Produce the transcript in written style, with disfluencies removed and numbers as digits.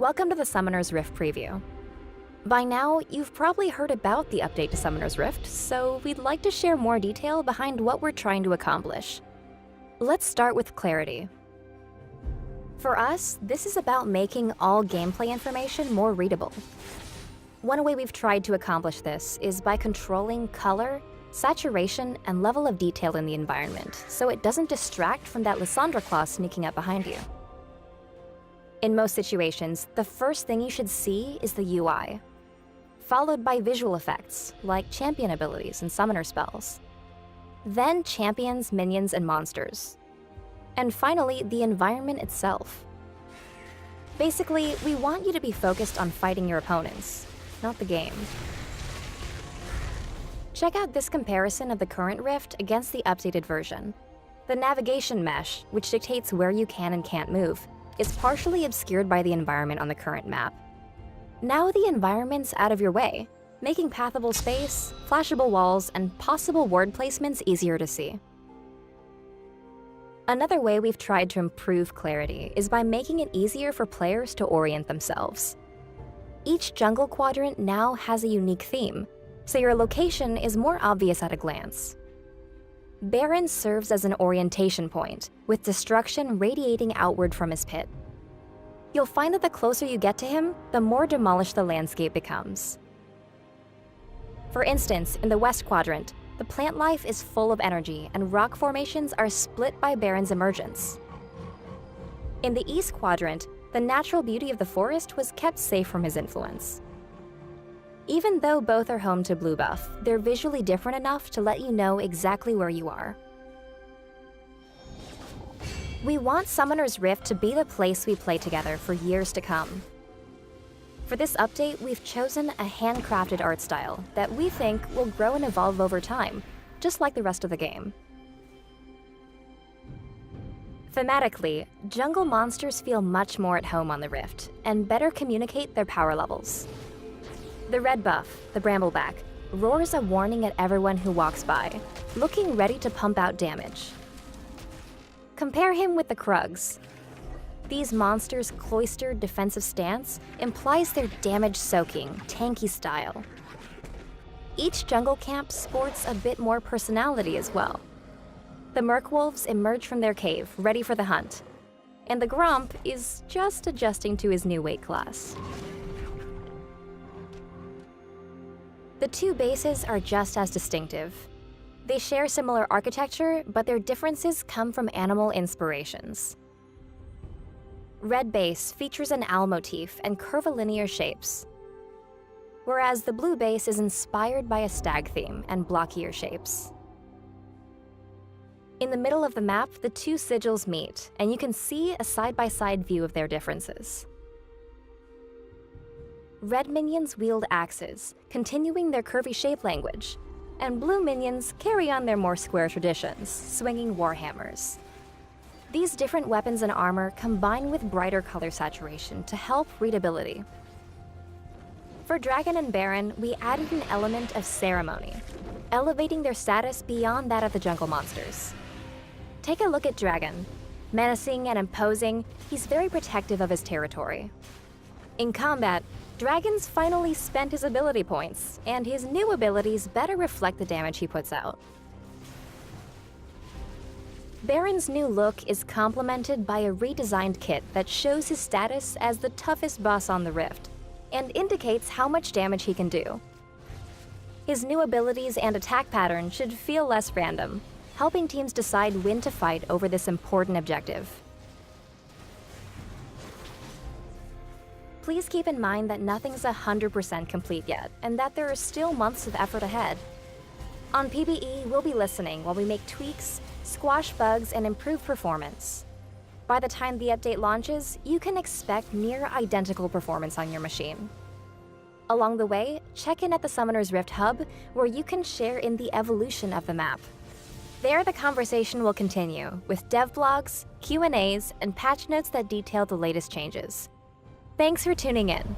Welcome to the Summoner's Rift preview. By now, you've probably heard about the update to Summoner's Rift, so we'd like to share more detail behind what we're trying to accomplish. Let's start with clarity. For us, this is about making all gameplay information more readable. One way we've tried to accomplish this is by controlling color, saturation, and level of detail in the environment, so it doesn't distract from that Lysandra claw sneaking up behind you. In most situations, the first thing you should see is the UI, followed by visual effects, like champion abilities and summoner spells. Then champions, minions, and monsters. And finally, the environment itself. Basically, we want you to be focused on fighting your opponents, not the game. Check out this comparison of the current Rift against the updated version. The navigation mesh, which dictates where you can and can't move, is partially obscured by the environment on the current map. Now the environment's out of your way, making pathable space, flashable walls, and possible ward placements easier to see. Another way we've tried to improve clarity is by making it easier for players to orient themselves. Each jungle quadrant now has a unique theme, so your location is more obvious at a glance. Baron serves as an orientation point, with destruction radiating outward from his pit. You'll find that the closer you get to him, the more demolished the landscape becomes. For instance, in the West Quadrant, the plant life is full of energy and rock formations are split by Baron's emergence. In the East Quadrant, the natural beauty of the forest was kept safe from his influence. Even though both are home to blue buff, they're visually different enough to let you know exactly where you are. We want Summoner's Rift to be the place we play together for years to come. For this update, we've chosen a handcrafted art style that we think will grow and evolve over time, just like the rest of the game. Thematically, jungle monsters feel much more at home on the Rift, and better communicate their power levels. The red buff, the Brambleback, roars a warning at everyone who walks by, looking ready to pump out damage. Compare him with the Krugs. These monsters' cloistered defensive stance implies their damage-soaking, tanky style. Each jungle camp sports a bit more personality as well. The Merkwolves emerge from their cave, ready for the hunt, and the Gromp is just adjusting to his new weight class. The two bases are just as distinctive. They share similar architecture, but their differences come from animal inspirations. Red base features an owl motif and curvilinear shapes, whereas the blue base is inspired by a stag theme and blockier shapes. In the middle of the map, the two sigils meet, and you can see a side-by-side view of their differences. Red minions wield axes, continuing their curvy shape language, and blue minions carry on their more square traditions, swinging warhammers. These different weapons and armor combine with brighter color saturation to help readability. For Dragon and Baron, we added an element of ceremony, elevating their status beyond that of the jungle monsters. Take a look at Dragon. Menacing and imposing, he's very protective of his territory. In combat, Dragon's finally spent his ability points, and his new abilities better reflect the damage he puts out. Baron's new look is complemented by a redesigned kit that shows his status as the toughest boss on the Rift, and indicates how much damage he can do. His new abilities and attack pattern should feel less random, helping teams decide when to fight over this important objective. Please keep in mind that nothing's 100% complete yet, and that there are still months of effort ahead. On PBE, we'll be listening while we make tweaks, squash bugs, and improve performance. By the time the update launches, you can expect near identical performance on your machine. Along the way, check in at the Summoner's Rift Hub, where you can share in the evolution of the map. There, the conversation will continue, with dev blogs, Q&As, and patch notes that detail the latest changes. Thanks for tuning in.